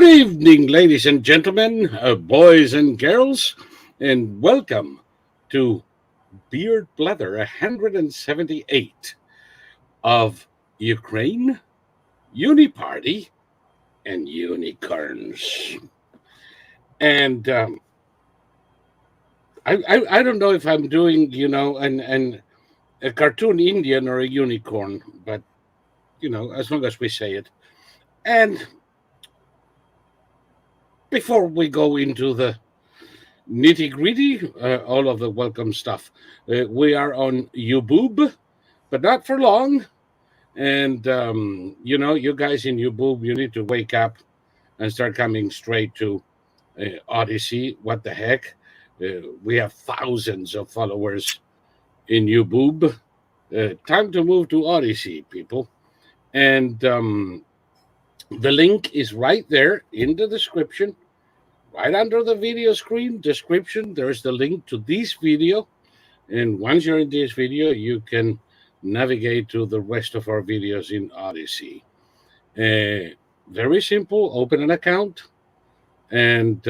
evening, ladies and gentlemen, boys and girls, and welcome to Beard Blather 178 of Ukraine, Uniparty, and Unicorns. And I don't know if I'm doing, a cartoon Indian or a unicorn, but, as long as we say it. And before we go into the nitty gritty, all of the welcome stuff, we are on YouTube, but not for long. And, you guys in YouTube, you need to wake up and start coming straight to Odyssey. What the heck? We have thousands of followers in YouTube. Time to move to Odyssey, people. And the link is right there in the description. Right under the video screen description, there's the link to this video. And once you're in this video, you can navigate to the rest of our videos in Odyssey. Very simple. Open an account. And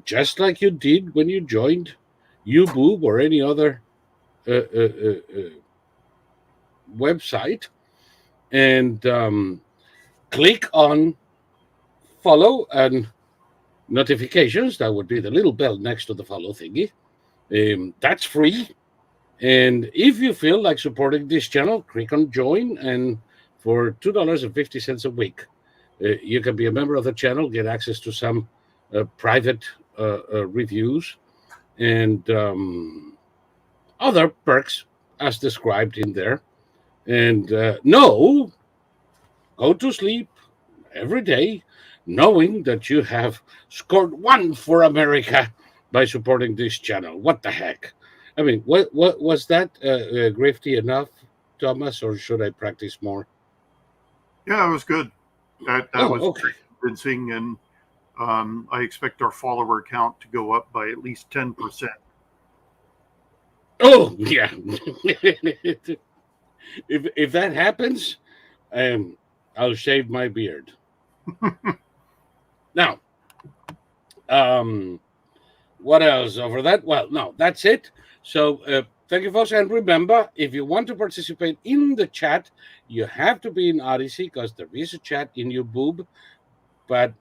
just like you did when you joined YouTube or any other website, and click on follow and notifications. That would be the little bell next to the follow thingy. That's free. And if you feel like supporting this channel, click on join. And for $2.50 a week, you can be a member of the channel, get access to some private reviews and other perks as described in there. And go to sleep every day knowing that you have scored one for America by supporting this channel. What the heck? I mean, what was that grifty enough, Thomas, or should I practice more? Yeah, it was good. That was okay. convincing, and I expect our follower count to go up by at least 10%. Oh, yeah. If that happens, I'll shave my beard. Now, what else over that? Well, no, that's it. So thank you, folks. And remember, if you want to participate in the chat, you have to be in Odyssey because there is a chat in YouTube. But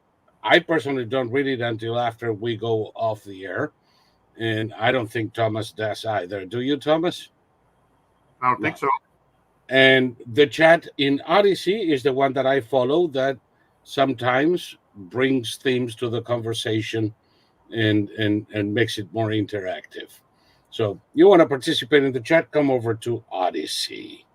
I personally don't read it until after we go off the air. And I don't think Thomas does either. Do you, Thomas? I don't think so. And the chat in Odyssey is the one that I follow that sometimes brings themes to the conversation and makes it more interactive. So you want to participate in the chat, come over to Odyssey.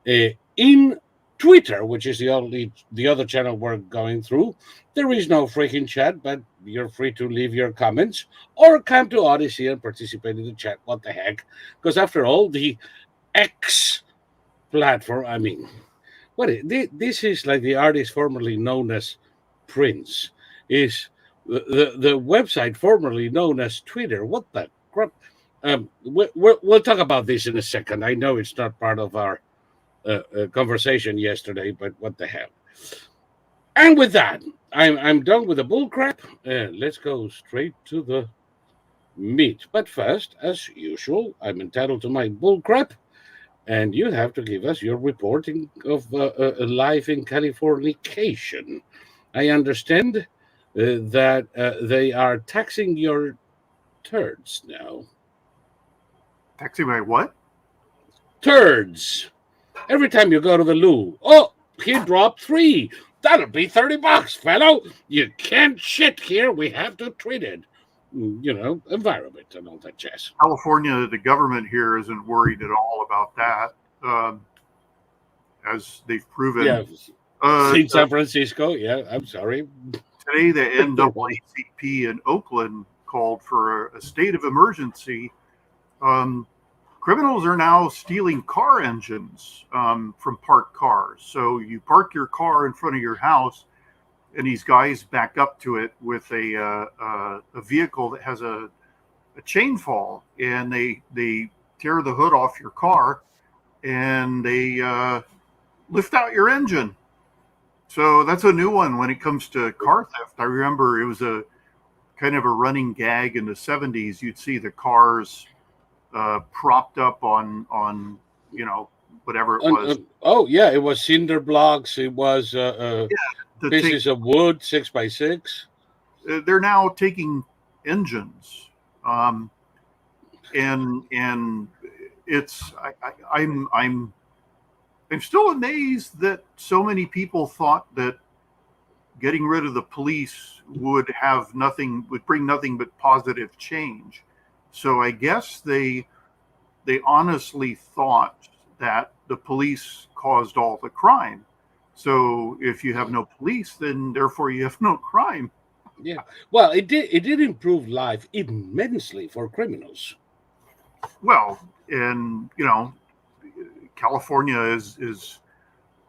In Twitter, which is the other channel we're going through, there is no freaking chat, but you're free to leave your comments or come to Odyssey and participate in the chat. What the heck? Because after all, the X platform, I mean, this is like the artist formerly known as Prince, is the website formerly known as Twitter. What the crap? We'll talk about this in a second. I know it's not part of our conversation yesterday, but what the hell? And with that, I'm done with the bull crap. Let's go straight to the meat. But first, as usual, I'm entitled to my bull crap. And you have to give us your reporting of life in Californication. I understand that they are taxing your turds now. Taxing my what? Turds. Every time you go to the loo. Oh, he dropped 3. That'll be $30, fellow. You can't shit here. We have to treat it. Environment and all that jazz. California, the government here isn't worried at all about that, as they've proven. Yeah, in San Francisco, yeah, I'm sorry. Today, the NAACP in Oakland called for a state of emergency. Criminals are now stealing car engines from parked cars. So you park your car in front of your house, and these guys back up to it with a vehicle that has a chain fall, and they tear the hood off your car, and they lift out your engine. So that's a new one when it comes to car theft. I remember it was a kind of a running gag in the 70s. You'd see the cars propped up on whatever it was. Oh yeah, it was cinder blocks. It was pieces of wood, 6x6. They're now taking engines, and it's I'm still amazed that so many people thought that getting rid of the police would bring nothing but positive change. So I guess they honestly thought that the police caused all the crime. So if you have no police, then therefore you have no crime. Yeah. Well, it did improve life immensely for criminals. Well, and California is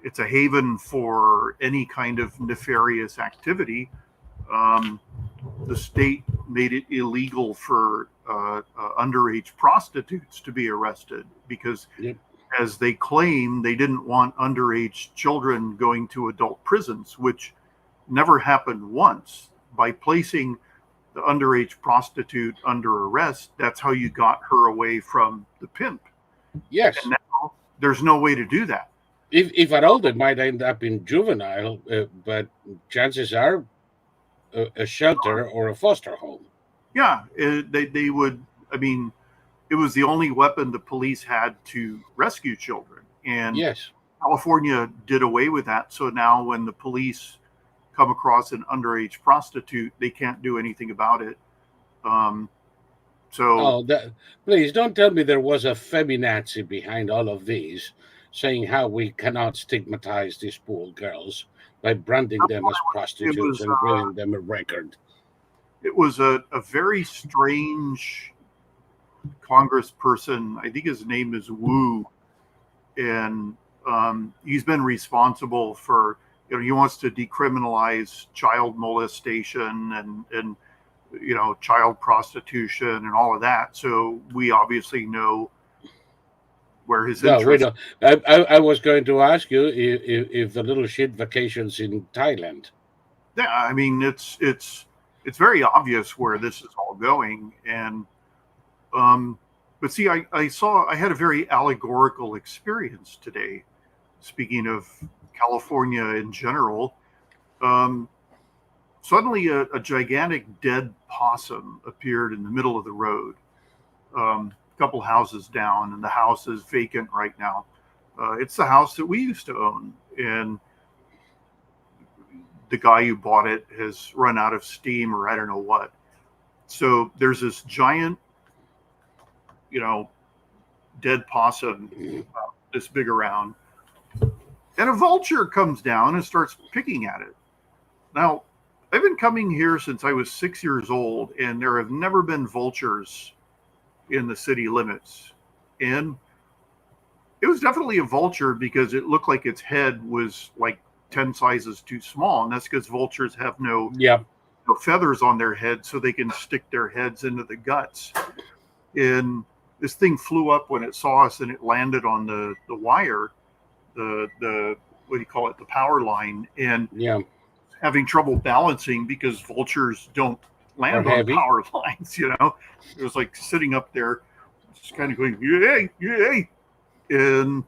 it's a haven for any kind of nefarious activity. The state made it illegal for underage prostitutes to be arrested because, Yep. as they claim, they didn't want underage children going to adult prisons, which never happened once. By placing the underage prostitute under arrest, that's how you got her away from the pimp. Yes. And now there's no way to do that. If at all, they might end up in juvenile, but chances are a shelter or a foster home. Yeah, they would. I mean, it was the only weapon the police had to rescue children. And yes, California did away with that. So now when the police come across an underage prostitute, they can't do anything about it. Please don't tell me there was a feminazi behind all of these, saying how we cannot stigmatize these poor girls by branding them as prostitutes and giving them a record. It was a very strange congressperson. I think his name is Wu, and he's been responsible for, he wants to decriminalize child molestation and child prostitution and all of that. So we obviously know where his interest. No, I was going to ask you if the little shit vacations in Thailand. Yeah, I mean it's very obvious where this is all going, and but see, I had a very allegorical experience today. Speaking of California in general, suddenly a gigantic dead possum appeared in the middle of the road, a couple houses down, and the house is vacant right now. It's the house that we used to own, and the guy who bought it has run out of steam or I don't know what. So there's this giant, dead possum, this big around, and a vulture comes down and starts picking at it. Now, I've been coming here since I was 6 years old, and there have never been vultures in the city limits. And it was definitely a vulture because it looked like its head was like 10 sizes too small. And that's because vultures have no feathers on their head, so they can stick their heads into the guts. And this thing flew up when it saw us, and it landed on the wire, the what do you call it, the power line, and having trouble balancing because vultures don't land on power lines. It was like sitting up there, just kind of going yay, and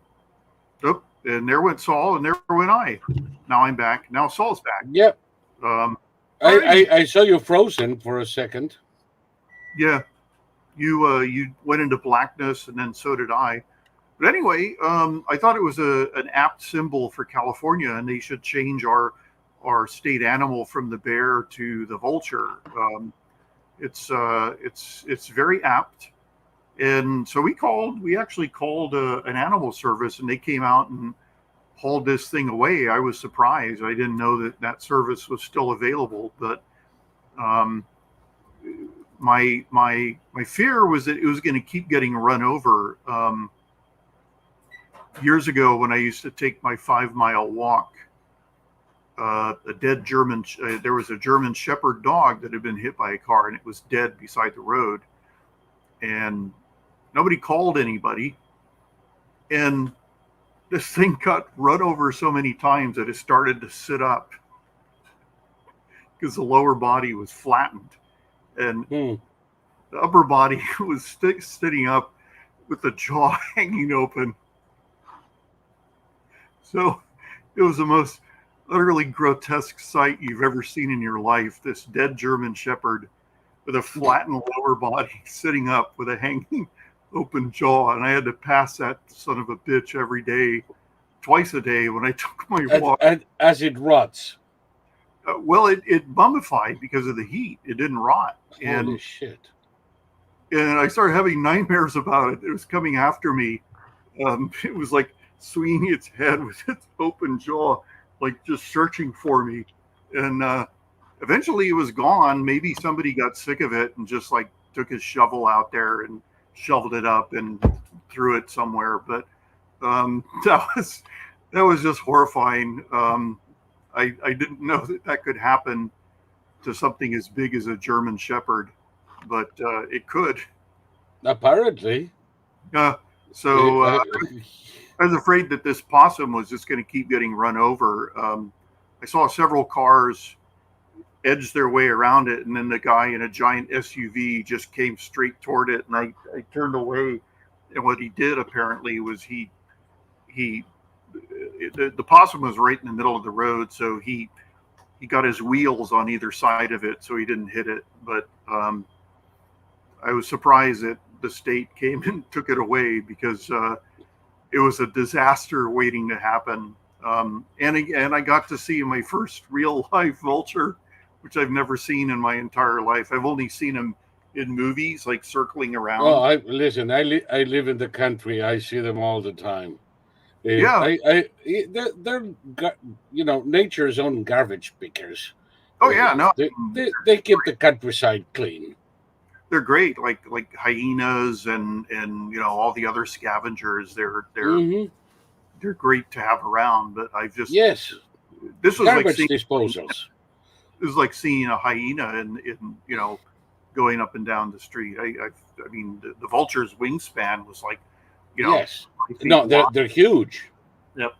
there went Saul, and there went I. Now I'm back. Now Saul's back. Yep. I saw you frozen for a second. Yeah. You went into blackness, and then so did I. But anyway, I thought it was an apt symbol for California, and they should change our state animal from the bear to the vulture. It's very apt. And so we actually called an animal service, and they came out and hauled this thing away. I was surprised. I didn't know that service was still available, but my fear was that it was going to keep getting run over. Years ago, when I used to take my 5-mile walk, there was a German Shepherd dog that had been hit by a car, and it was dead beside the road, and nobody called anybody. And this thing got run over so many times that it started to sit up because the lower body was flattened, and the upper body was sitting up with the jaw hanging open. So it was the most utterly grotesque sight you've ever seen in your life. This dead German Shepherd with a flattened lower body sitting up with a hanging open jaw. And I had to pass that son of a bitch every day, twice a day when I took my walk. As it rots. Well, it mummified because of the heat. It didn't rot. Holy shit. And I started having nightmares about it. It was coming after me. It was like swinging its head with its open jaw, like just searching for me. And eventually it was gone. Maybe somebody got sick of it and just like took his shovel out there and shoveled it up and threw it somewhere. But that was just horrifying. I didn't know that could happen to something as big as a German Shepherd, but it could. Apparently. So I was afraid that this possum was just going to keep getting run over. I saw several cars edge their way around it, and then the guy in a giant SUV just came straight toward it, and I turned away. And what he did apparently was the possum was right in the middle of the road, so he got his wheels on either side of it so he didn't hit it. But I was surprised that the state came and took it away because it was a disaster waiting to happen. And I got to see my first real life vulture, which I've never seen in my entire life. I've only seen him in movies, like circling around. Oh, I live in the country. I see them all the time. Yeah, they're nature's own garbage pickers. Oh yeah, no, they keep the countryside clean. They're great, like hyenas and all the other scavengers. They're great to have around. But I've just this was garbage like seeing, disposals. It was like seeing a hyena in going up and down the street. I mean the vulture's wingspan was like yes. No, they're huge. Yep.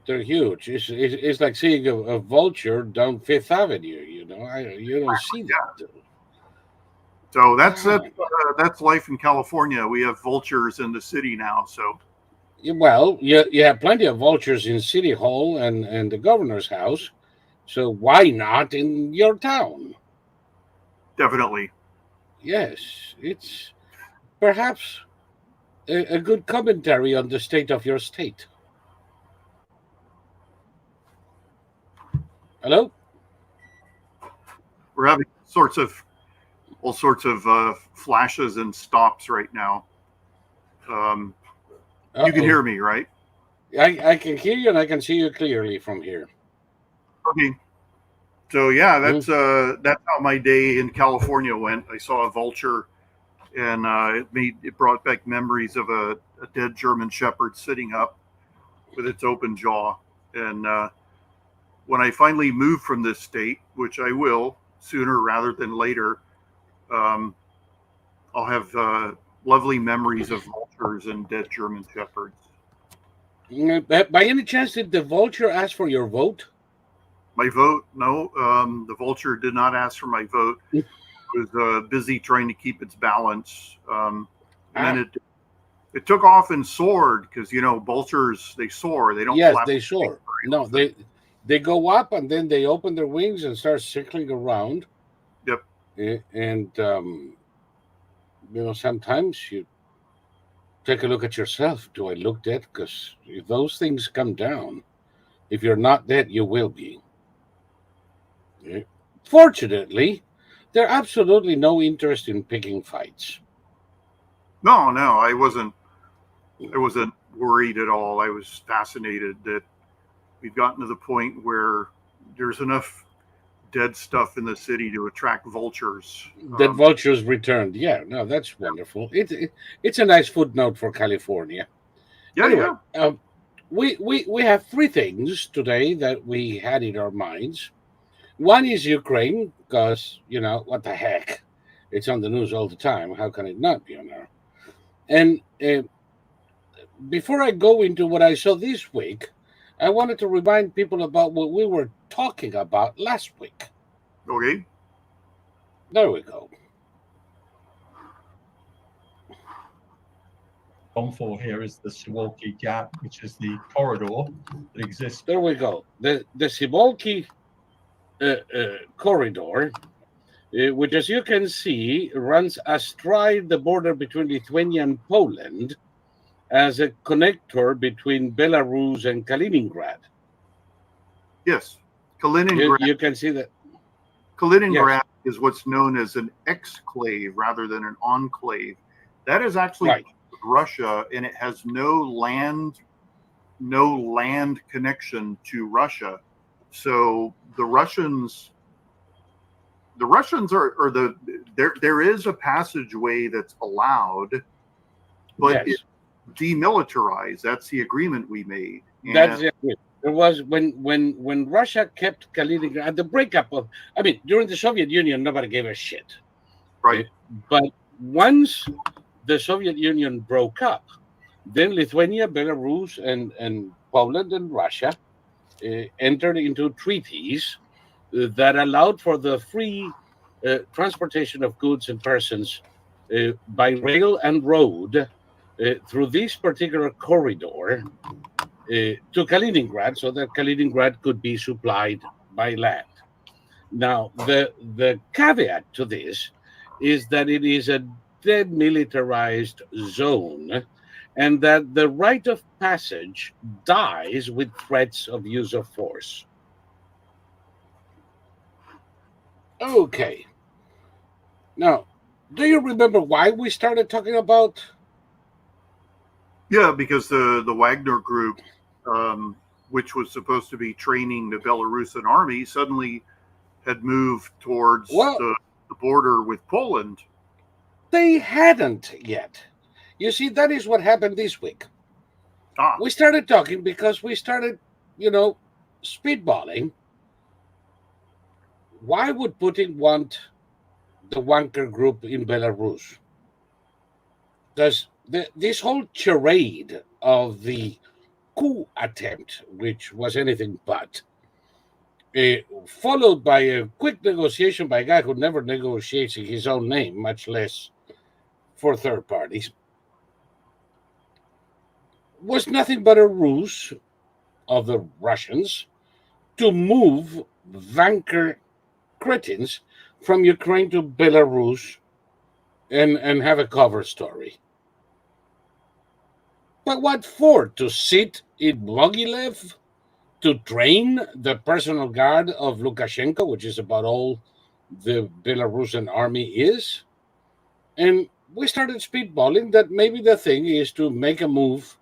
They're huge. It's like seeing a vulture down Fifth Avenue. You don't see that. So that's life in California. We have vultures in the city now. So, well, you have plenty of vultures in City Hall and the governor's house. So why not in your town? Definitely. Yes, it's perhaps a good commentary on the state of your state. Hello? We're having all sorts of flashes and stops right now. You can hear me, right? I can hear you and I can see you clearly from here. Okay. So yeah, that's how my day in California went. I saw a vulture, and it brought back memories of a dead German Shepherd sitting up with its open jaw. And when I finally move from this state, which I will sooner rather than later, I'll have lovely memories of vultures and dead German Shepherds. By any chance, did the vulture ask for your vote? My vote? No. The vulture did not ask for my vote. It was busy trying to keep its balance. And then it took off and soared because, vultures, they soar. They don't. Yes, they soar. No, they go up and then they open their wings and start circling around. Yep. And, sometimes you take a look at yourself. Do I look dead? Because if those things come down, if you're not dead, you will be. Fortunately, there's absolutely no interest in picking fights. No, I wasn't worried at all. I was fascinated that we've gotten to the point where there's enough dead stuff in the city to attract vultures. That vultures returned. Yeah, no, that's wonderful. It's a nice footnote for California. Yeah, anyway, yeah. We have three things today that we had in our minds. One is Ukraine, because, what the heck? It's on the news all the time. How can it not be on there? And before I go into what I saw this week, I wanted to remind people about what we were talking about last week. Okay. There we go. On for here is the Suwalki Gap, which is the corridor that exists. There we go. The Suwalki corridor, which, as you can see, runs astride the border between Lithuania and Poland as a connector between Belarus and Kaliningrad. Yes. Kaliningrad. You can see that. Kaliningrad is what's known as an exclave rather than an enclave. That is actually Right. Russia, and it has no land connection to Russia. So the Russians are there is a passageway that's allowed, but it's demilitarized. That's the agreement we made. And That's it. There was when Russia kept Kaliningrad at the breakup of. I mean, during the Soviet Union, nobody gave a shit. right. But once the Soviet Union broke up, then Lithuania, Belarus, and Poland and Russia entered into treaties that allowed for the free transportation of goods and persons by rail and road through this particular corridor to Kaliningrad, so that Kaliningrad could be supplied by land. Now, the caveat to this is that it is a demilitarized zone, and that the right of passage dies with threats of use of force. Okay. Now, do you remember why we started talking about? Yeah, because the Wagner group, which was supposed to be training the Belarusian army, suddenly had moved towards the border with Poland. They hadn't yet. You see, that is what happened this week. We started talking because we started, speedballing. Why would Putin want the Wagner group in Belarus? Because this whole charade of the coup attempt, which was anything but, followed by a quick negotiation by a guy who never negotiates in his own name, much less for third parties, was nothing but a ruse of the Russians to move Wagner cretins from Ukraine to Belarus and have a cover story. But what for? To sit in Mogilev? To train the personal guard of Lukashenko, which is about all the Belarusian army is? And we started speedballing that maybe the thing is to make a move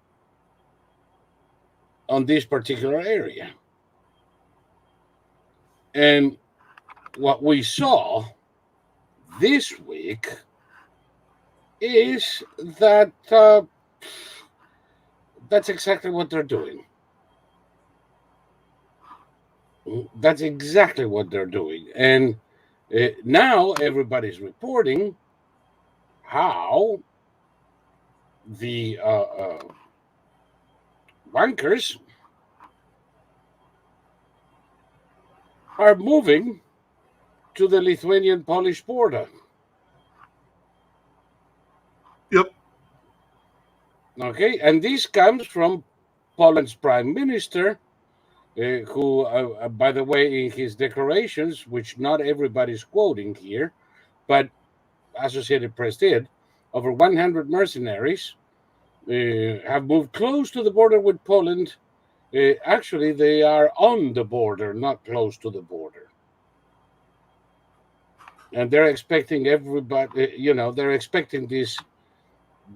on this particular area. And what we saw this week is that that's exactly what they're doing. That's exactly what they're doing. And now everybody's reporting how the wankers are moving to the Lithuanian-Polish border. Yep. Okay, and this comes from Poland's prime minister, who, by the way, in his declarations, which not everybody's quoting here, but Associated Press did, over 100 mercenaries have moved close to the border with Poland. Actually, they are on the border, not close to the border. And they're expecting everybody, they're expecting these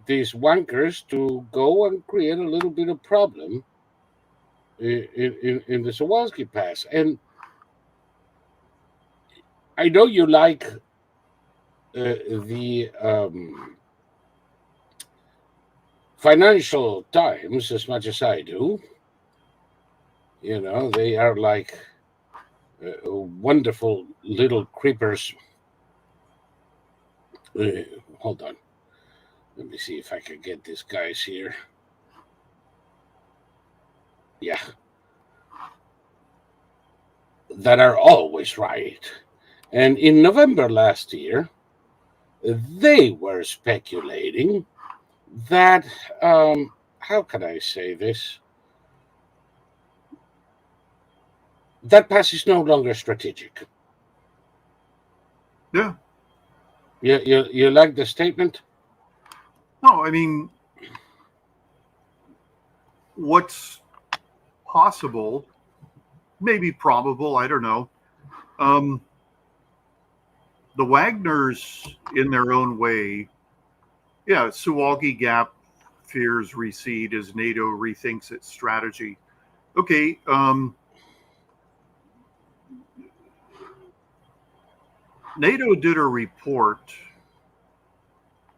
wankers to go and create a little bit of problem in the Suwalki Pass. And I know you like the Financial Times as much as I do. They are like wonderful little creepers. Hold on. Let me see if I can get these guys here. Yeah, that are always right. And in November last year, they were speculating that, how can I say this? That pass is no longer strategic. Yeah. You like the statement? No, I mean, what's possible, maybe probable, I don't know. The Wagners, in their own way, yeah, Suwalki Gap fears recede as NATO rethinks its strategy. Okay, NATO did a report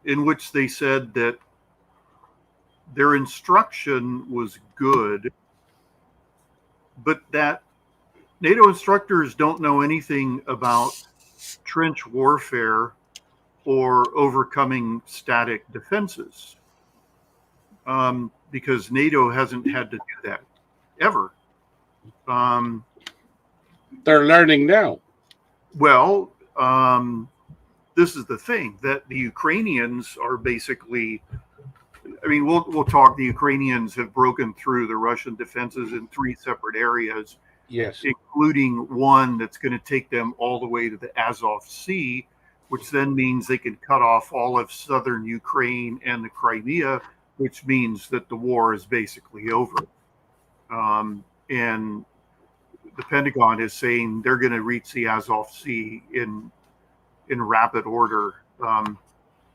in which they said that their instruction was good, but that NATO instructors don't know anything about trench warfare or overcoming static defenses, because NATO hasn't had to do that ever. They're learning now. Well, this is the thing, that the Ukrainians are basically, I mean, we'll talk. The Ukrainians have broken through the Russian defenses in 3 separate areas, Yes. including one that's going to take them all the way to the Azov Sea, which then means they can cut off all of southern Ukraine and the Crimea, which means that the war is basically over. And the Pentagon is saying they're going to reach the Azov Sea in rapid order.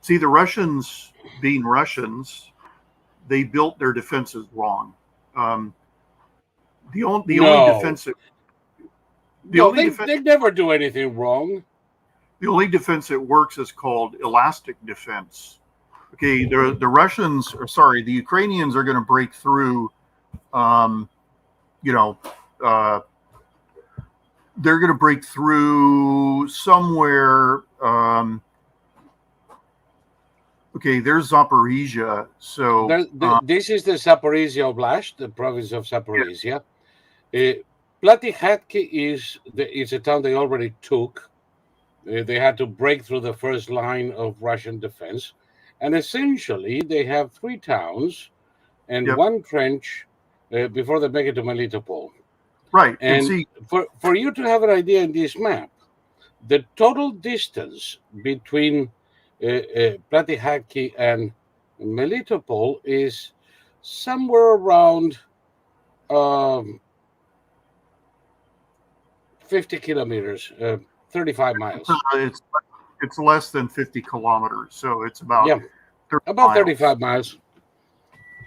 See, the Russians, being Russians, they built their defenses wrong. The only defense that they never do anything wrong. The only defense that works is called elastic defense. Okay, the Russians, or sorry, the Ukrainians are going to break through. They're going to break through somewhere. Okay, there's Zaporizhia. So this is the Zaporizhia Oblast, the province of Zaporizhia. Platihatki is a town they already took. They had to break through the first line of Russian defense. And essentially, they have 3 towns and 1 trench before they make it to Melitopol. Right. And see, for you to have an idea in this map, the total distance between Platihatki and Melitopol is somewhere around 50 kilometers, 35 miles. It's less than 50 kilometers, so it's about 35 miles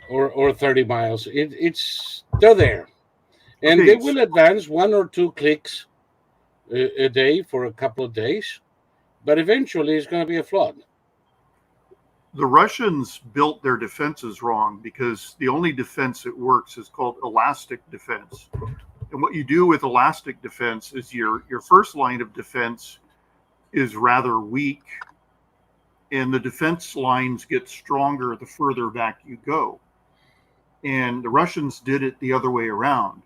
or 30 miles. They're there, and they will advance 1 or 2 clicks a day for a couple of days, but eventually it's going to be a flood. The Russians built their defenses wrong, because the only defense that works is called elastic defense. And what you do with elastic defense is your first line of defense is rather weak, and the defense lines get stronger the further back you go. And the Russians did it the other way around.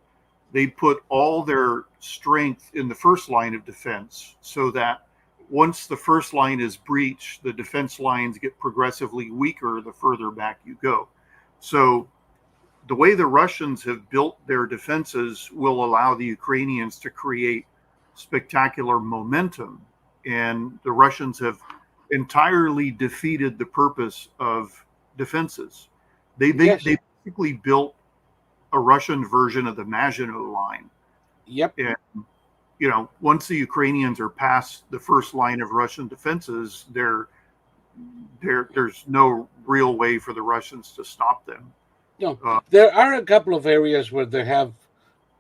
They put all their strength in the first line of defense, so that once the first line is breached, the defense lines get progressively weaker the further back you go. So the way the Russians have built their defenses will allow the Ukrainians to create spectacular momentum. And the Russians have entirely defeated the purpose of defenses. They basically built a Russian version of the Maginot Line. Yep. And, once the Ukrainians are past the first line of Russian defenses, there's no real way for the Russians to stop them. No, there are a couple of areas where they have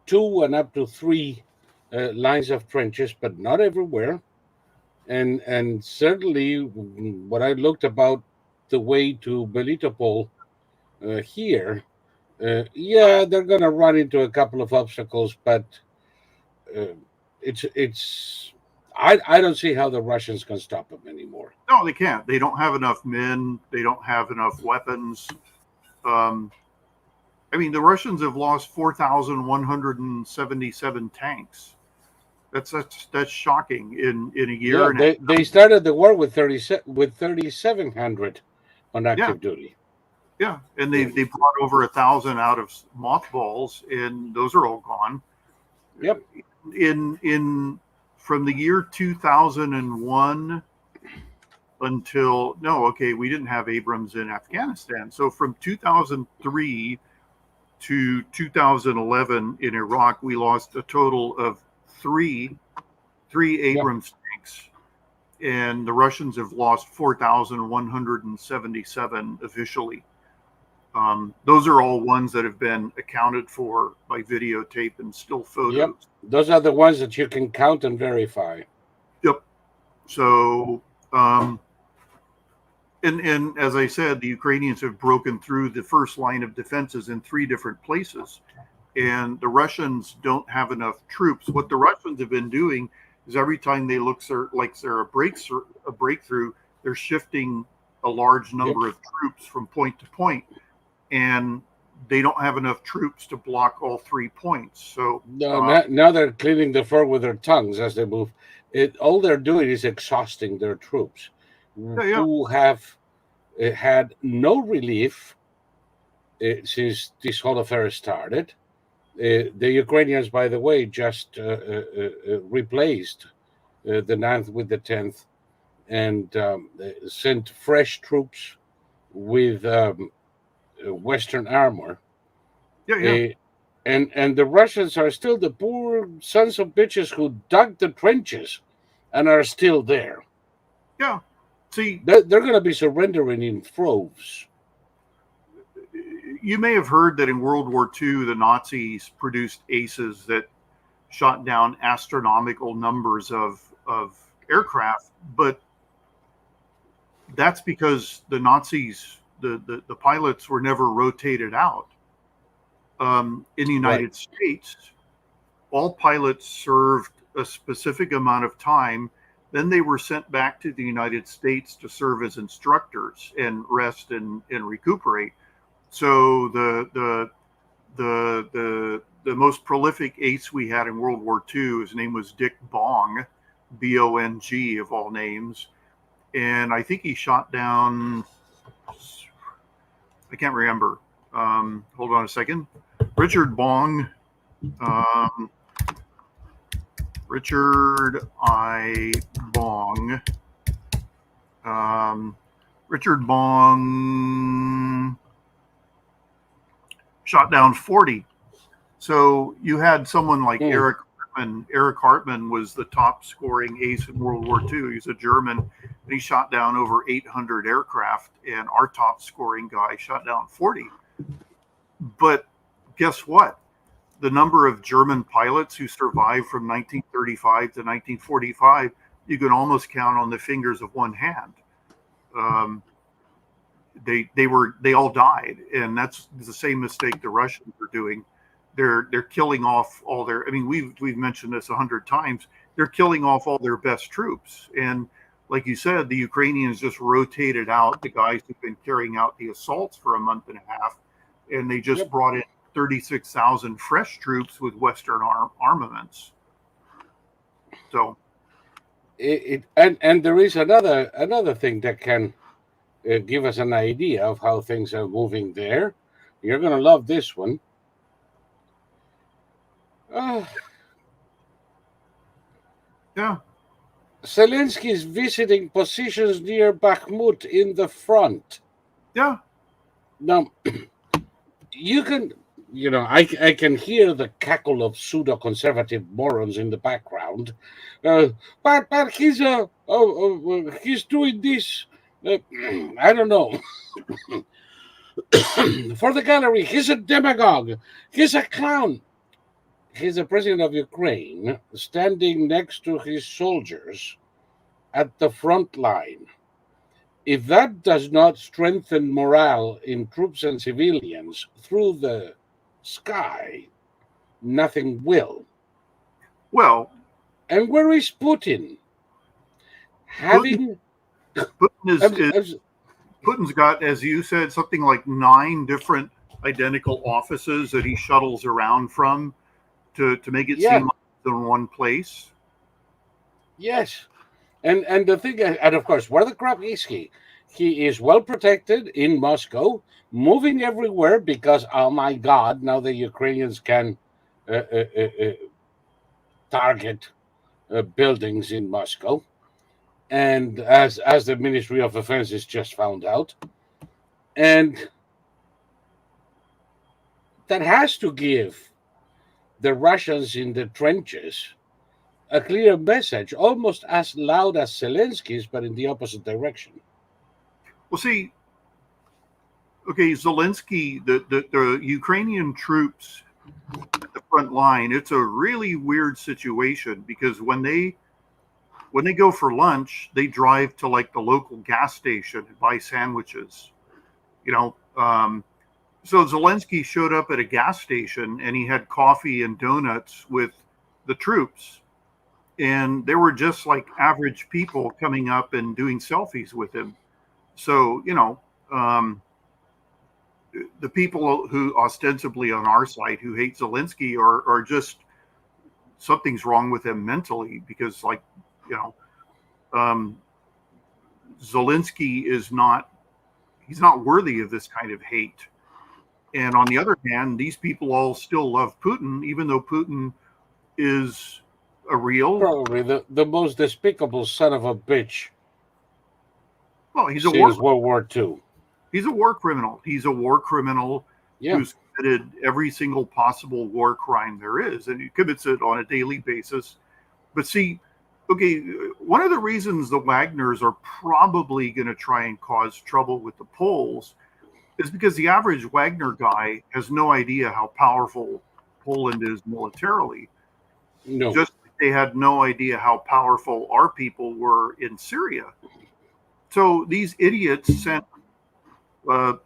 2 and up to 3 lines of trenches, but not everywhere. And certainly, when I looked about the way to Melitopol here, they're going to run into a couple of obstacles, but I don't see how the Russians can stop them anymore. No, they can't. They don't have enough men. They don't have enough weapons. I mean, the Russians have lost 4,177 tanks. That's shocking in a year. Yeah, they started the war with 3,700 on active duty. Yeah, and they brought over 1,000 out of mothballs, and those are all gone. Yep. From the year 2001 until we didn't have Abrams in Afghanistan. So from 2003 to 2011 in Iraq, we lost a total of three Abrams tanks, and the Russians have lost 4,177 officially. Those are all ones that have been accounted for by videotape and still photos. Yep. Those are the ones that you can count and verify. Yep. So, and as I said, the Ukrainians have broken through the first line of defenses in 3 different places, and the Russians don't have enough troops. What the Russians have been doing is every time they look like they're a breakthrough, they're shifting a large number of troops from point to point, and they don't have enough troops to block all 3 points. So now they're cleaning the fur with their tongues as they move. All they're doing is exhausting their troops, who have had no relief since this whole affair started. The Ukrainians, by the way, just replaced the 9th with the 10th and sent fresh troops with Western armor. And the Russians are still the poor sons of bitches who dug the trenches and are still there. Yeah. See, they're going to be surrendering in droves. You may have heard that in World War II, the Nazis produced aces that shot down astronomical numbers of aircraft, but that's because the Nazis, the pilots were never rotated out. In the United States, all pilots served a specific amount of time. Then they were sent back to the United States to serve as instructors and rest and recuperate. So the most prolific ace we had in World War II, his name was Dick Bong, B-O-N-G of all names. And I think he shot down, I can't remember. Hold on a second. Richard Bong. Richard I. Bong. Richard Bong shot down 40. So you had someone like Eric Hartmann. Eric Hartmann was the top scoring ace in World War II. He's a German, and he shot down over 800 aircraft, and our top scoring guy shot down 40. But guess what? The number of German pilots who survived from 1935 to 1945, you can almost count on the fingers of one hand. They all died, and that's the same mistake the Russians are doing. They're killing off all their. I mean, we've mentioned this 100 times. They're killing off all their best troops, and like you said, the Ukrainians just rotated out the guys who've been carrying out the assaults for a month and a half, and they just brought in 36,000 fresh troops with Western armaments. So, and there is another thing that can give us an idea of how things are moving there. You're going to love this one. Zelensky is visiting positions near Bakhmut in the front. Yeah. Now, I can hear the cackle of pseudo-conservative morons in the background. But he's doing this. I don't know. For the gallery, he's a demagogue. He's a clown. He's the president of Ukraine, standing next to his soldiers at the front line. If that does not strengthen morale in troops and civilians through the sky, nothing will. Well, and where is Putin? Putin's got, as you said, something like 9 different identical offices that he shuttles around from to make it Yeah. seem like they're in one place. Yes. And the thing, and of course, where the crap is he? He is well protected in Moscow, moving everywhere because, oh my God, now the Ukrainians can target buildings in Moscow. And as the Ministry of Defense has just found out. And that has to give the Russians in the trenches a clear message, almost as loud as Zelensky's, but in the opposite direction. Well, see, okay, Zelensky, the Ukrainian troops at the front line, it's a really weird situation because when they go for lunch, they drive to like the local gas station and buy sandwiches. You know, so Zelensky showed up at a gas station and he had coffee and donuts with the troops. And they were just like average people coming up and doing selfies with him. So, the people who ostensibly on our side who hate Zelensky are just something's wrong with them mentally because, like, Zelensky is he's not worthy of this kind of hate. And on the other hand, these people all still love Putin, even though Putin is a real, probably the most despicable son of a bitch. Well, he's a since World War II. He's a war criminal. He's a war criminal who's committed every single possible war crime there is, and he commits it on a daily basis. But see, okay, one of the reasons the Wagners are probably going to try and cause trouble with the Poles is because the average Wagner guy has no idea how powerful Poland is militarily. No. Just like they had no idea how powerful our people were in Syria. So these idiots sent a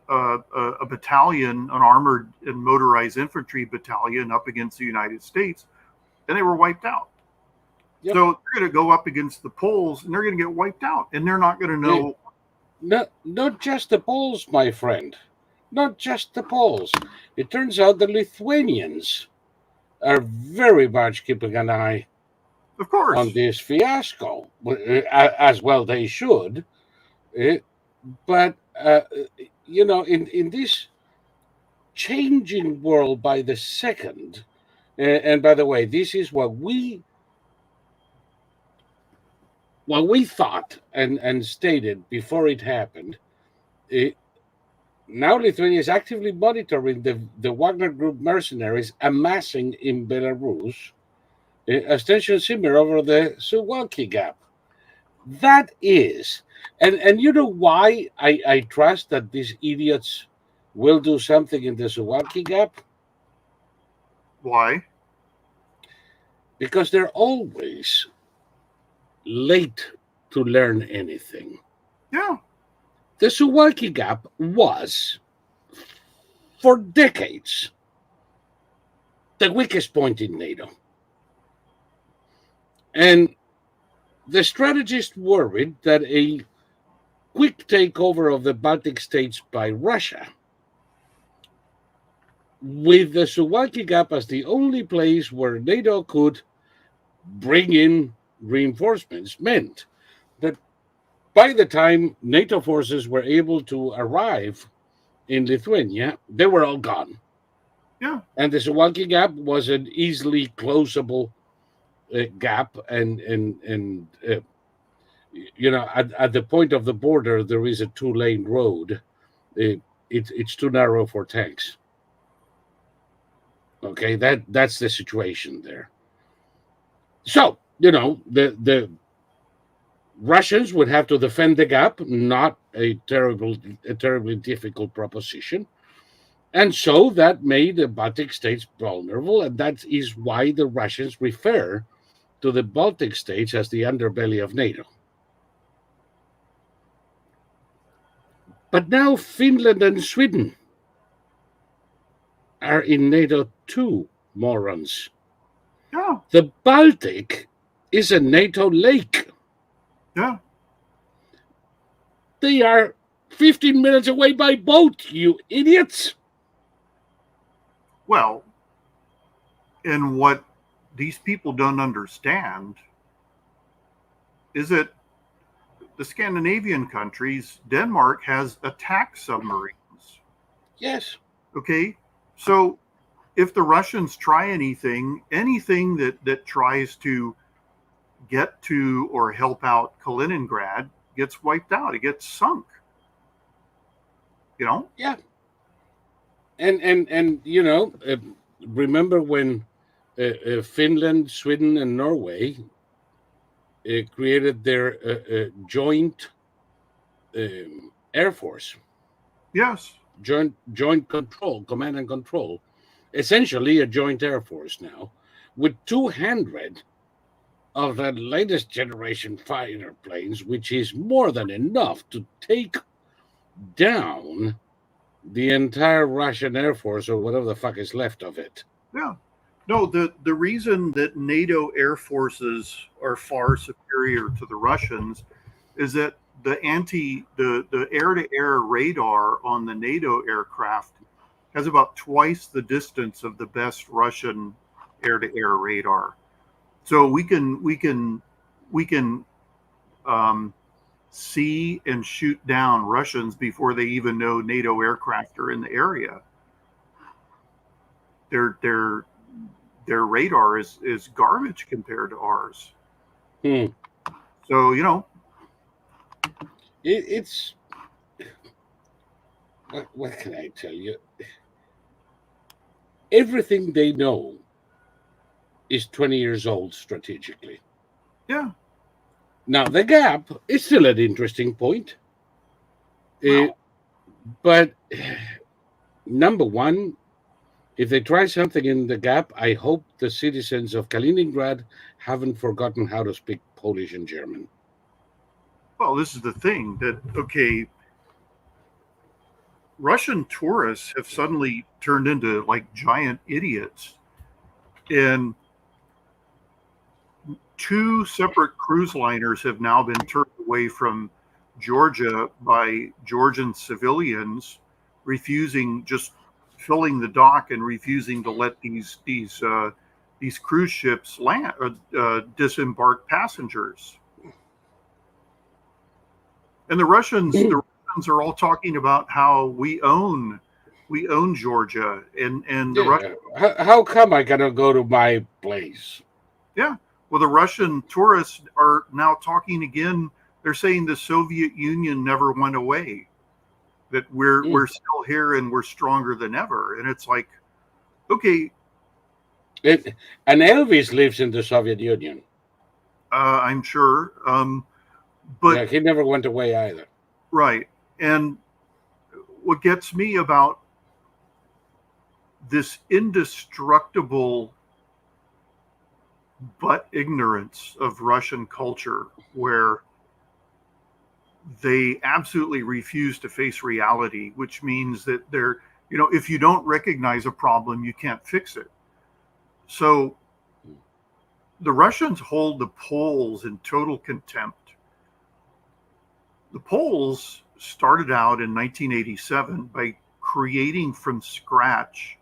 battalion, an armored and motorized infantry battalion up against the United States, and they were wiped out. Yep. So they're going to go up against the Poles, and they're going to get wiped out, and they're not going to know. Not just the Poles, my friend. Not just the Poles. It turns out the Lithuanians are very much keeping an eye, of course, on this fiasco, as well they should. But in this changing world by the second, and by the way, this is what we thought and stated before it happened. Now Lithuania is actively monitoring the Wagner Group mercenaries amassing in Belarus, as tensions simmer over the Suwalki Gap. That is, and you know why I trust that these idiots will do something in the Suwalki Gap? Why? Because they're always late to learn anything. Yeah. The Suwalki Gap was, for decades, the weakest point in NATO. And the strategists worried that a quick takeover of the Baltic states by Russia, with the Suwalki Gap as the only place where NATO could bring in reinforcements, meant that by the time NATO forces were able to arrive in Lithuania, they were all gone. Yeah. And the Suwalki Gap was an easily closable gap, and at the point of the border there is a 2-lane road. It's too narrow for tanks. Okay, that's the situation there. So the Russians would have to defend the gap, not a terribly difficult proposition. And so that made the Baltic states vulnerable, and that is why the Russians refer to the Baltic states as the underbelly of NATO. But now Finland and Sweden are in NATO too, morons. Yeah. The Baltic is a NATO lake. Yeah. They are 15 minutes away by boat, you idiots. Well, and what these people don't understand is that the Scandinavian countries, Denmark has attack submarines. Yes. Okay. So if the Russians try anything that tries to get to or help out Kaliningrad gets wiped out. It gets sunk. You know? Yeah. And remember when Finland, Sweden, and Norway created their joint air force, Yes. joint control, command and control, essentially a joint air force now, with 200 of the latest generation fighter planes, which is more than enough to take down the entire Russian Air Force or whatever the fuck is left of it. Yeah. No, the reason that NATO air forces are far superior to the Russians is that the air-to-air radar on the NATO aircraft has about twice the distance of the best Russian air-to-air radar. So we can see and shoot down Russians before they even know NATO aircraft are in the area. Their radar is garbage compared to ours. So it's what can I tell you? Everything they know is 20 years old strategically. Yeah. Now the gap is still an interesting point. But number one, if they try something in the gap, I hope the citizens of Kaliningrad haven't forgotten how to speak Polish and German. Well, this is the thing that, okay, Russian tourists have suddenly turned into like giant idiots. And 2 separate cruise liners have now been turned away from Georgia by Georgian civilians just filling the dock and refusing to let these cruise ships land disembark passengers. And the Russians are all talking about how we own Georgia and the Russians. How come I cannot go to my place? Yeah. Well, the Russian tourists are now talking again. They're saying the Soviet Union never went away, that we're still here and we're stronger than ever. And it's like, okay. And Elvis lives in the Soviet Union. I'm sure. But yeah, he never went away either. Right. And what gets me about this indestructible but ignorance of Russian culture, where they absolutely refuse to face reality, which means that if you don't recognize a problem, you can't fix it. So the Russians hold the Poles in total contempt. The Poles started out in 1987 by creating from scratch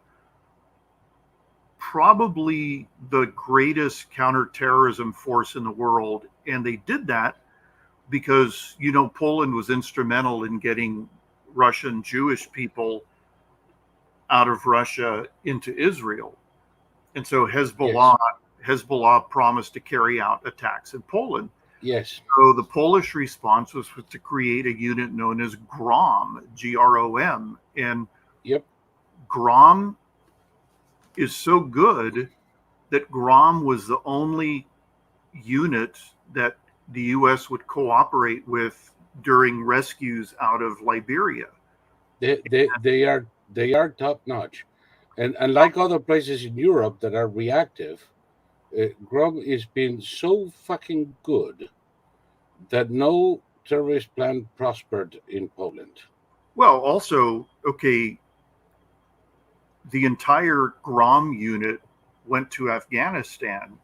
probably the greatest counterterrorism force in the world. And they did that because, Poland was instrumental in getting Russian Jewish people out of Russia into Israel. And so Hezbollah promised to carry out attacks in Poland. Yes. So the Polish response was to create a unit known as Grom, Grom. And Grom is so good that Grom was the only unit that the U.S. would cooperate with during rescues out of Liberia. They are top notch, and unlike other places in Europe that are reactive, Grom has been so fucking good that no terrorist plan prospered in Poland. Well, also, okay, the entire Grom unit went to Afghanistan.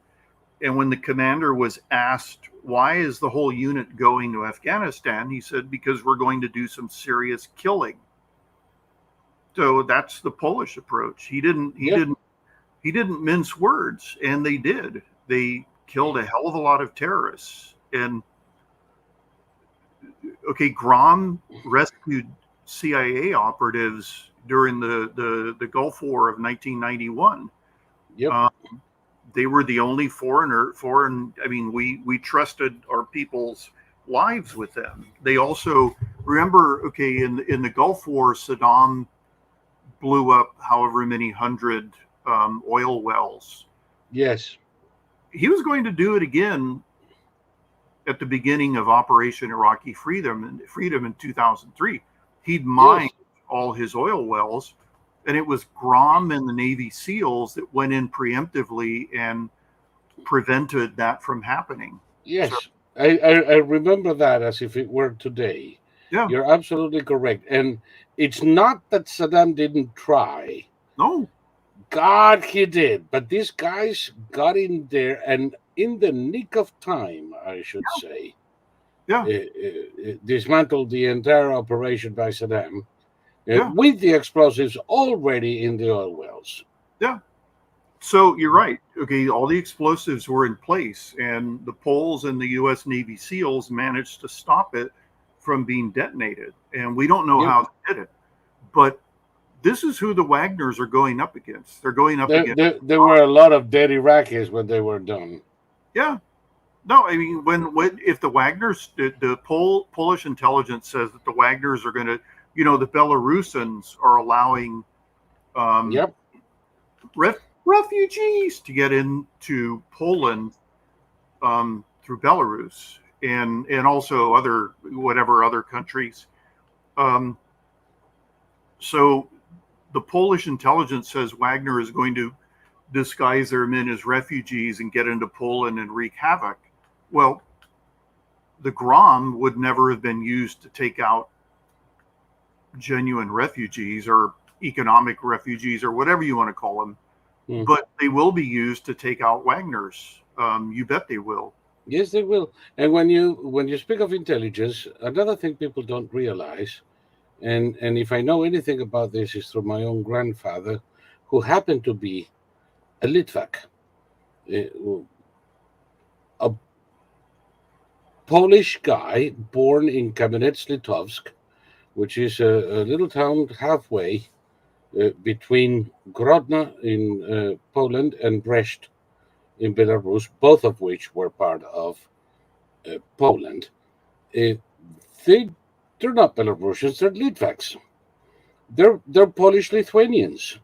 And when the commander was asked, why is the whole unit going to Afghanistan? He said, because we're going to do some serious killing. So that's the Polish approach. He didn't mince words, and they did. They killed a hell of a lot of terrorists. And okay, Grom rescued CIA operatives during the Gulf War of 1991. Yep. They were the only foreign. I mean, we trusted our people's lives with them. They also remember, okay, in the Gulf War, Saddam blew up however many hundred oil wells. Yes. He was going to do it again at the beginning of Operation Iraqi Freedom in 2003. He'd mined all his oil wells, and it was Grom and the Navy SEALs that went in preemptively and prevented that from happening. Yes. So, I remember that as if it were today. Yeah. You're absolutely correct. And it's not that Saddam didn't try. No. God, he did. But these guys got in there, and in the nick of time, I should say, dismantled the entire operation by Saddam with the explosives already in the oil wells. Yeah. So you're right. Okay, all the explosives were in place, and the Poles and the U.S. Navy SEALs managed to stop it from being detonated. And we don't know how they did it. But this is who the Wagners are going up against. They're going up against. There were a lot of dead Iraqis when they were done. Yeah. No, I mean, if the Wagners, the Polish intelligence says that the Wagners are going to, the Belarusians are allowing refugees to get into Poland through Belarus and also other countries. So the Polish intelligence says Wagner is going to disguise their men as refugees and get into Poland and wreak havoc. Well, the Grom would never have been used to take out genuine refugees or economic refugees or whatever you want to call them. Mm-hmm. But they will be used to take out Wagners. You bet they will. Yes, they will. And when you speak of intelligence, another thing people don't realize, and if I know anything about this, is through my own grandfather, who happened to be a Litvak, a Polish guy born in Kamenets-Litovsk, which is a little town halfway between Grodno in Poland and Brest in Belarus, both of which were part of Poland. They're not Belarusians, they're Litvaks. They're Polish-Lithuanians.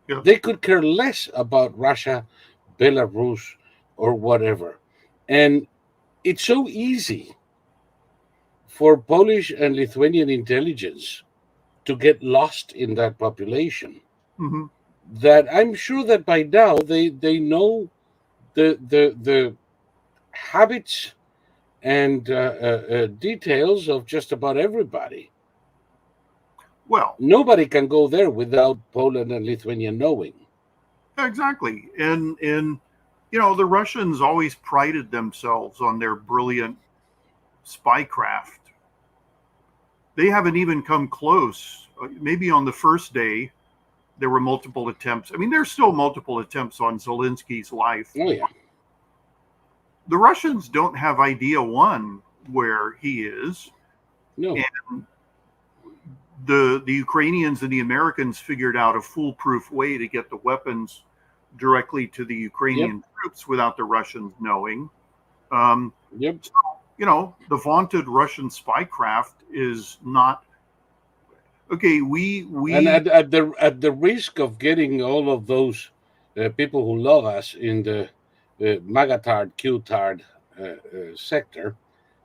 Yeah. They could care less about Russia, Belarus, or whatever. And it's so easy for Polish and Lithuanian intelligence to get lost in that population, mm-hmm. that I'm sure that by now they know the habits and details of just about everybody. Well, nobody can go there without Poland and Lithuania knowing. Exactly. And the Russians always prided themselves on their brilliant spycraft. They haven't even come close. Maybe on the first day, there were multiple attempts. I mean, there's still multiple attempts on Zelensky's life. Oh, yeah. The Russians don't have idea one where he is. No. And the Ukrainians and the Americans figured out a foolproof way to get the weapons directly to the Ukrainian troops without the Russians knowing. So, the vaunted Russian spycraft is not okay. We and at the risk of getting all of those people who love us in the Magatard, Q-tard sector,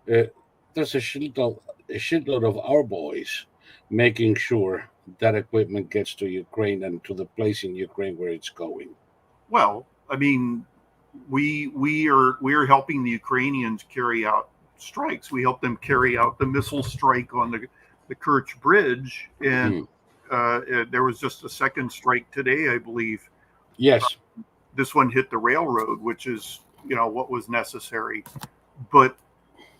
there's a shitload of our boys making sure that equipment gets to Ukraine and to the place in Ukraine where it's going. Well, I mean, we are helping the Ukrainians carry out strikes. We helped them carry out the missile strike on the Kerch Bridge, and there was just a second strike today, I believe. Yes. This one hit the railroad, which is, what was necessary. But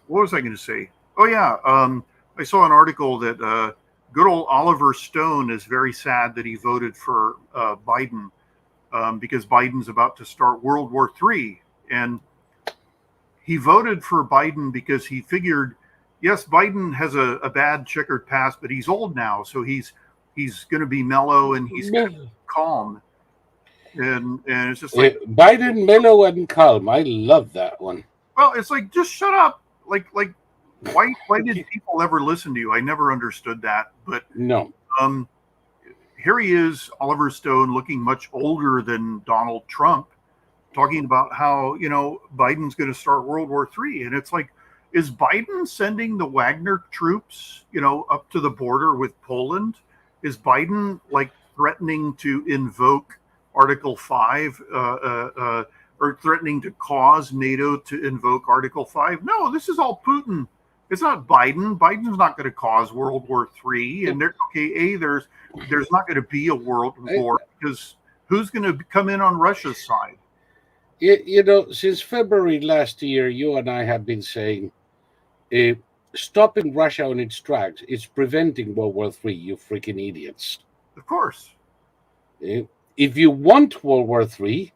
what was I going to say? Oh, yeah. I saw an article that good old Oliver Stone is very sad that he voted for Biden because Biden's about to start World War III. And he voted for Biden because he figured, yes, Biden has a bad checkered past, but he's old now, so he's going to be mellow and he's going to be calm. And it's just like Biden, mellow and calm. I love that one. Well, it's like, just shut up. Like why did people ever listen to you? I never understood that. But no. Here he is, Oliver Stone, looking much older than Donald Trump, talking about how, Biden's going to start World War III. And it's like, is Biden sending the Wagner troops, up to the border with Poland? Is Biden like threatening to invoke Article 5 or threatening to cause NATO to invoke Article 5? No, this is all Putin. It's not Biden. Biden's not going to cause World War III. And there's not going to be a world war because who's going to come in on Russia's side? Since February last year, you and I have been saying stopping Russia on its tracks is preventing World War III, you freaking idiots. Of course. If you want World War III,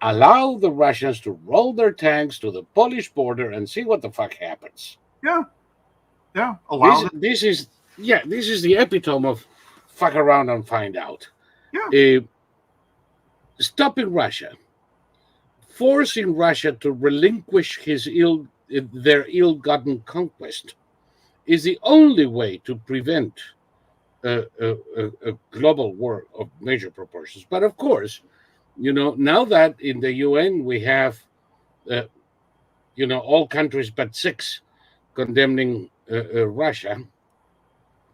allow the Russians to roll their tanks to the Polish border and see what the fuck happens. Yeah. This is the epitome of fuck around and find out. Yeah. Stopping Russia, forcing Russia to relinquish their ill-gotten conquest is the only way to prevent a global war of major proportions. But of course, now that in the UN we have, all countries but 6 condemning Russia.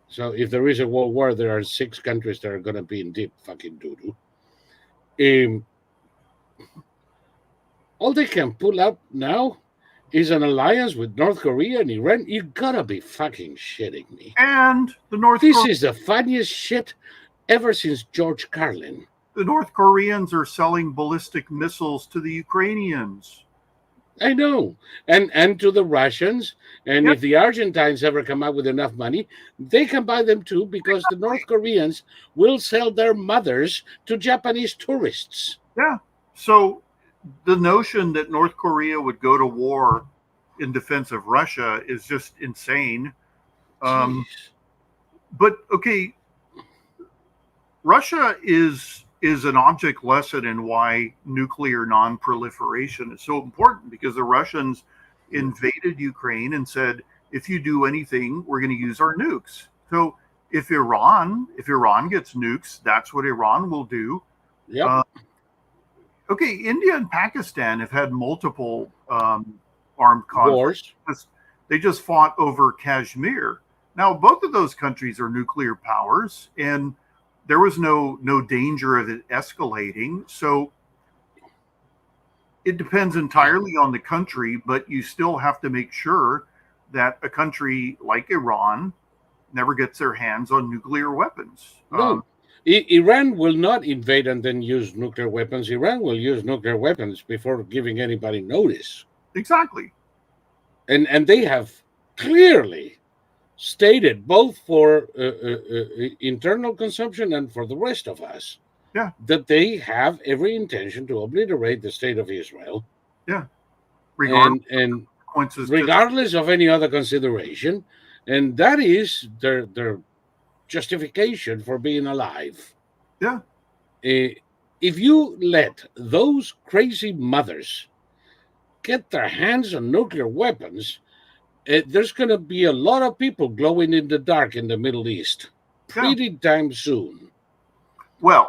So if there is a world war, there are 6 countries that are going to be in deep fucking doo-doo. All they can pull up now is an alliance with North Korea and Iran. You gotta be fucking shitting me. And This is the funniest shit ever since George Carlin. The North Koreans are selling ballistic missiles to the Ukrainians. I know. And to the Russians. And if the Argentines ever come out with enough money, they can buy them too, because the North Koreans will sell their mothers to Japanese tourists. Yeah. So the notion that North Korea would go to war in defense of Russia is just insane. But okay, Russia is an object lesson in why nuclear non-proliferation is so important, because the Russians invaded Ukraine and said, if you do anything, we're going to use our nukes. So if Iran gets nukes, that's what Iran will do. Yeah. Okay, India and Pakistan have had multiple armed conflicts. Wars. They just fought over Kashmir. Now, both of those countries are nuclear powers, and there was no danger of it escalating. So it depends entirely on the country, but you still have to make sure that a country like Iran never gets their hands on nuclear weapons. No. Iran will not invade and then use nuclear weapons. Iran will use nuclear weapons before giving anybody notice. Exactly. And they have clearly stated, both for internal consumption and for the rest of us, that they have every intention to obliterate the state of Israel. Yeah. Regardless of any other consideration. And that is their justification for being alive. Yeah. If you let those crazy mothers get their hands on nuclear weapons, there's going to be a lot of people glowing in the dark in the Middle East pretty damn soon. Well,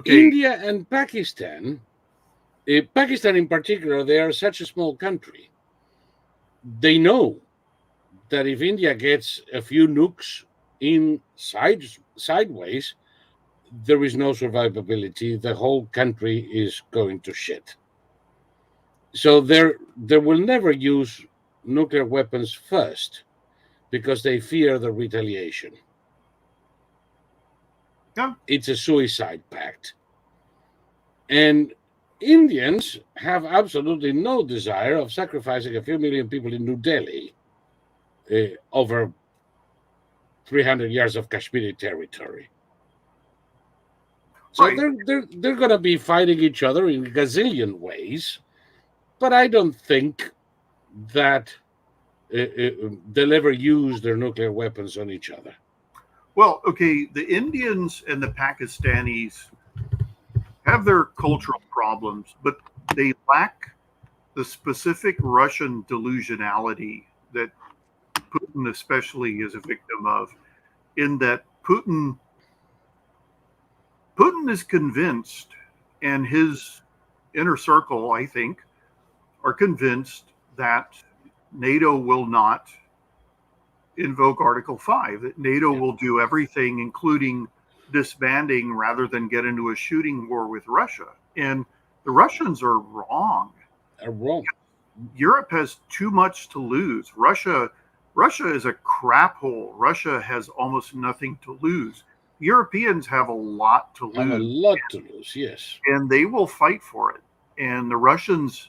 India and Pakistan, Pakistan in particular, they are such a small country. They know that if India gets a few nukes in sideways, there is no survivability. The whole country is going to shit. So they will never use nuclear weapons first, because they fear the retaliation. Yeah. It's a suicide pact. And Indians have absolutely no desire of sacrificing a few million people in New Delhi over 300 yards of Kashmiri territory. So Right. they're going to be fighting each other in a gazillion ways, but I don't think that they'll ever use their nuclear weapons on each other. Well, okay, the Indians and the Pakistanis have their cultural problems, but they lack the specific Russian delusionality that Putin especially is a victim of, in that Putin is convinced, and his inner circle, I think, are convinced that NATO will not invoke Article 5, that NATO will do everything, including disbanding, rather than get into a shooting war with Russia. And the Russians are wrong. They're wrong. Europe has too much to lose. Russia is a crap hole. Russia has almost nothing to lose. Europeans have a lot to lose. Have a lot to lose, yes. And they will fight for it. And the Russians,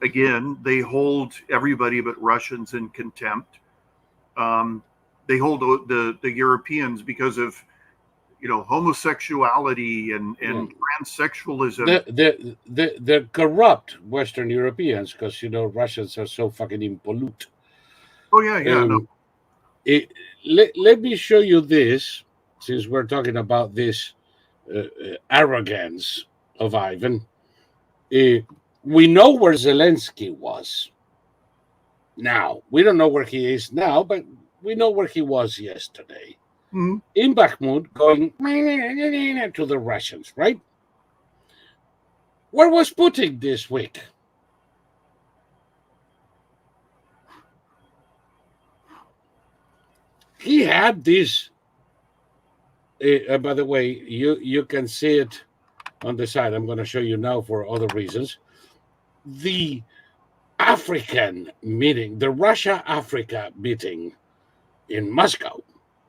again, they hold everybody but Russians in contempt. They hold the Europeans because of, homosexuality and transsexualism. The corrupt Western Europeans, because Russians are so fucking impolite. Oh yeah. Let me show you this, since we're talking about this arrogance of Ivan. We know where Zelensky was. Now we don't know where he is now, but we know where he was yesterday. Mm-hmm. In Bakhmut, going to the Russians, right? Where was Putin this week? He had this. By the way, you can see it on the side. I'm going to show you now for other reasons. The African meeting, the Russia-Africa meeting in Moscow,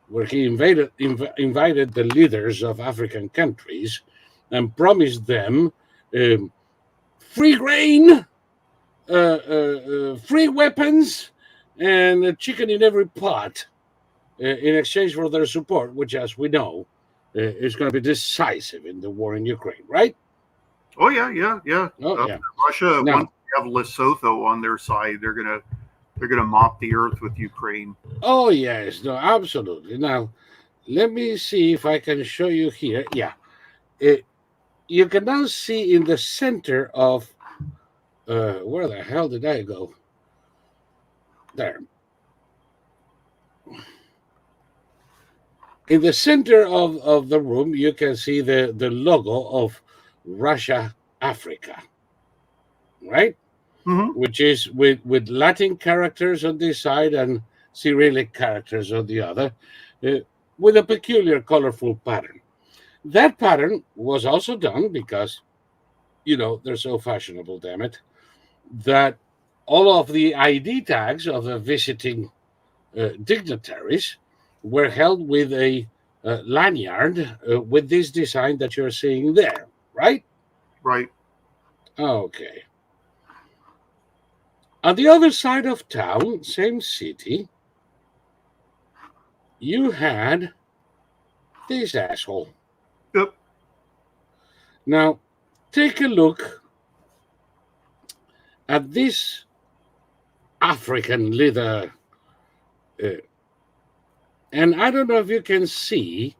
where he invited the leaders of African countries and promised them free grain, free weapons, and a chicken in every pot in exchange for their support, which, as we know, is going to be decisive in the war in Ukraine, right? Oh yeah. Oh, yeah. Russia, Now, once they have Lesotho on their side, they're gonna mop the earth with Ukraine. Oh yes, no, absolutely. Now, let me see if I can show you here. Yeah, you can now see in the center of where the hell did I go? There. In the center of the room, you can see the logo of Russia Africa, right? Mm-hmm. Which is with Latin characters on this side and Cyrillic characters on the other, with a peculiar colorful pattern. That pattern was also done because, they're so fashionable, damn it, that all of the ID tags of the visiting dignitaries were held with a lanyard with this design that you're seeing there, right? Right. Okay. On the other side of town, same city, you had this asshole. Yep. Now, take a look at this African leader. And I don't know if you can see,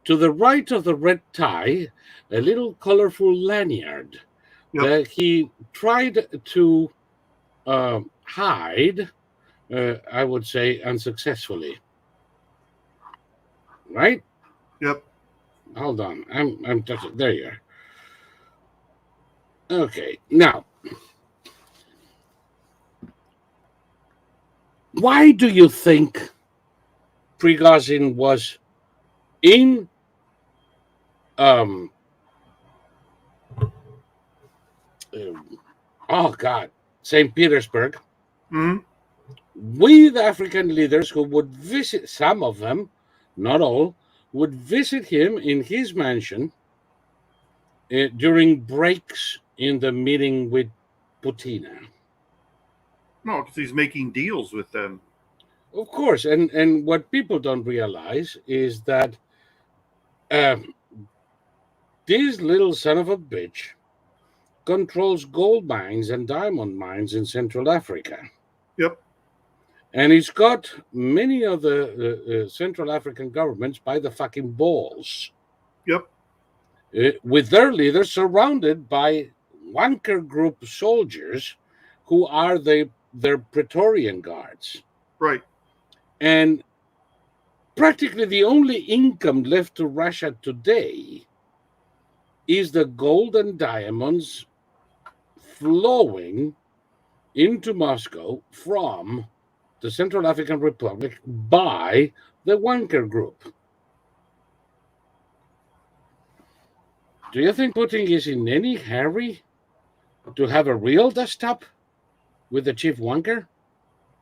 to the right of the red tie, a little colorful lanyard that he tried to hide, I would say, unsuccessfully. Right? Yep. Hold on. I'm touching. There you are. Okay. Now, why do you think Prigozhin was in St. Petersburg with African leaders who would visit, some of them, not all, would visit him in his mansion during breaks in the meeting with Putin? No, because he's making deals with them. Of course, and what people don't realize is that this little son of a bitch controls gold mines and diamond mines in Central Africa. Yep. And he's got many of the Central African governments by the fucking balls. Yep. With their leaders surrounded by wanker group soldiers who are their Praetorian guards. Right. And practically the only income left to Russia today is the gold and diamonds flowing into Moscow from the Central African Republic by the wanker group. Do you think Putin is in any hurry to have a real desktop with the chief wanker?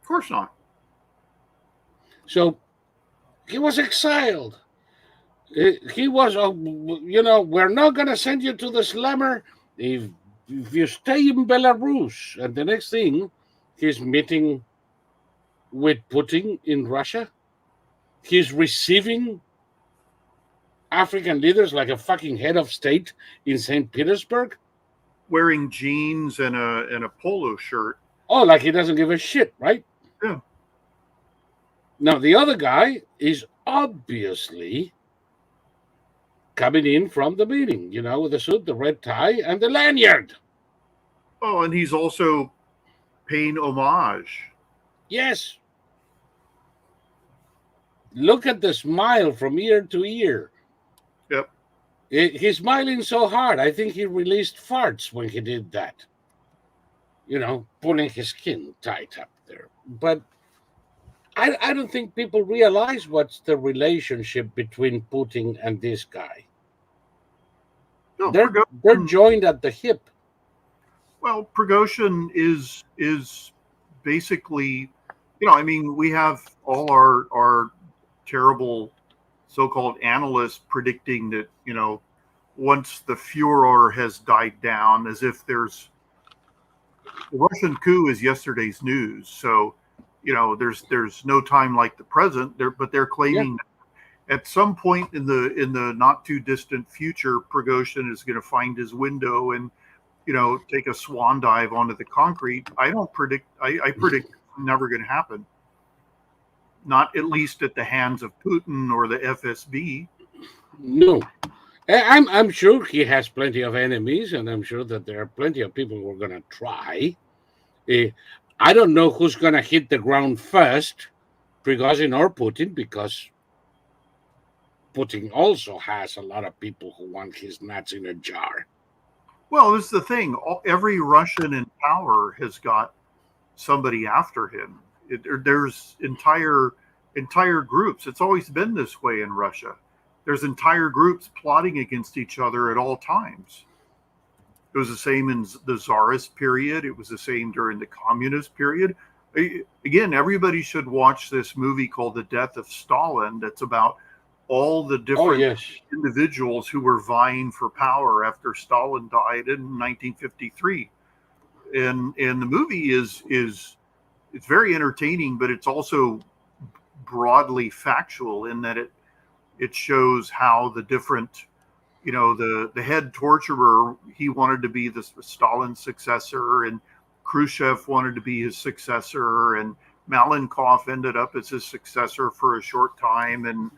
Of course not. So he was exiled. He was, we're not going to send you to the slammer if you stay in Belarus. And the next thing, he's meeting with Putin in Russia. He's receiving African leaders like a fucking head of state in St. Petersburg. Wearing jeans and a polo shirt. Oh, like he doesn't give a shit, right? Yeah. Now, the other guy is obviously coming in from the meeting, with the suit, the red tie, and the lanyard. Oh, and he's also paying homage. Yes. Look at the smile from ear to ear. Yep. He's smiling so hard. I think he released farts when he did that. Pulling his skin tight up there. But I don't think people realize what's the relationship between Putin and this guy. No, they're joined at the hip. Well, Prigozhin is basically, we have all our terrible so-called analysts predicting that, once the furor has died down, as if the Russian coup is yesterday's news. So, there's no time like the present there, but they're claiming at some point in the not too distant future, Prigozhin is going to find his window and, take a swan dive onto the concrete. I predict it's never going to happen. Not at least at the hands of Putin or the FSB. No. I'm sure he has plenty of enemies, and I'm sure that there are plenty of people who are going to try. I don't know who's going to hit the ground first, Prigozhin or Putin, because Putin also has a lot of people who want his nuts in a jar. Well, this is the thing. Every Russian in power has got somebody after him. There's entire groups. It's always been this way in Russia. There's entire groups plotting against each other at all times. It was the same in the Tsarist period. It was the same during the communist period. Again, everybody should watch this movie called The Death of Stalin. That's about all the different individuals who were vying for power after Stalin died in 1953. And the movie is it's very entertaining, but it's also broadly factual in that it shows how the different, the head torturer, he wanted to be the Stalin's successor, and Khrushchev wanted to be his successor, and Malenkov ended up as his successor for a short time, and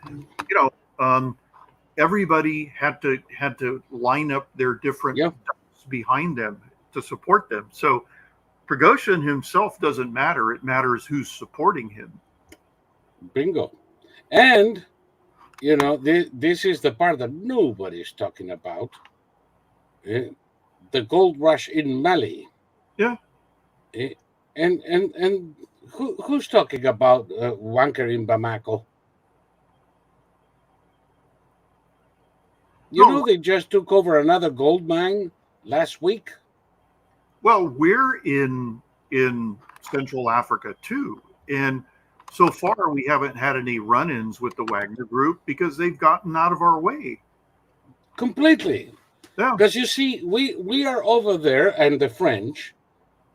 everybody had to line up their different ducks behind them to support them. So Prigozhin himself doesn't matter. It matters who's supporting him. Bingo. And, this is the part that nobody's talking about. The gold rush in Mali. Yeah. And who's talking about wanker in Bamako? They just took over another gold mine last week. Well, we're in Central Africa too, and so far we haven't had any run-ins with the Wagner Group because they've gotten out of our way completely. Yeah, because you see, we are over there, and the French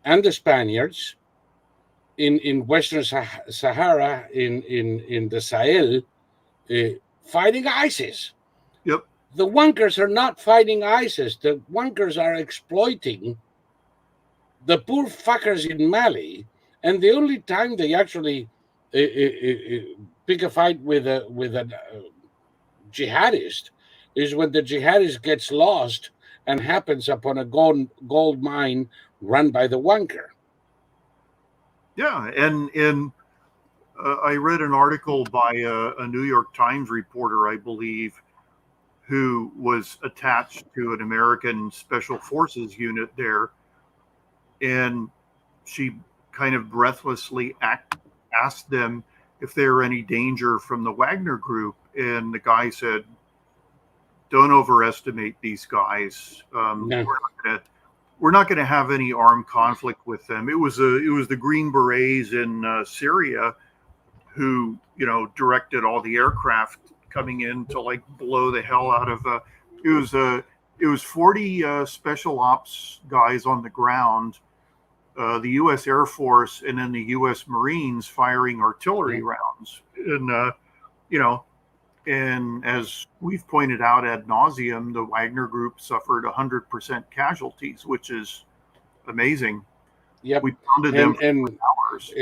and the Spaniards in Western Sahara, in the Sahel, fighting ISIS. Yep. The Wankers are not fighting ISIS. The Wankers are exploiting the poor fuckers in Mali, and the only time they actually pick a fight with a jihadist is when the jihadist gets lost and happens upon a gold mine run by the Wanker. Yeah, and I read an article by a New York Times reporter, I believe, who was attached to an American Special Forces unit there, and she kind of breathlessly asked them if there were any danger from the Wagner group, and the guy said, "Don't overestimate these guys. No. We're not going to have any armed conflict with them." It was the Green Berets in Syria who, directed all the aircraft coming in to like blow the hell out of. It was 40 special ops guys on the ground, the U.S. Air Force, and then the U.S. Marines firing artillery rounds, and and as we've pointed out ad nauseum, the Wagner group suffered 100% casualties, which is amazing. Yep. We pounded them for hours.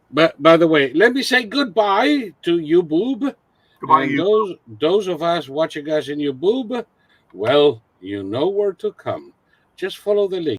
But by the way, let me say goodbye to you, boob. Goodbye, and you. those of us watching us in YouTube, well, you know where to come. Just follow the link.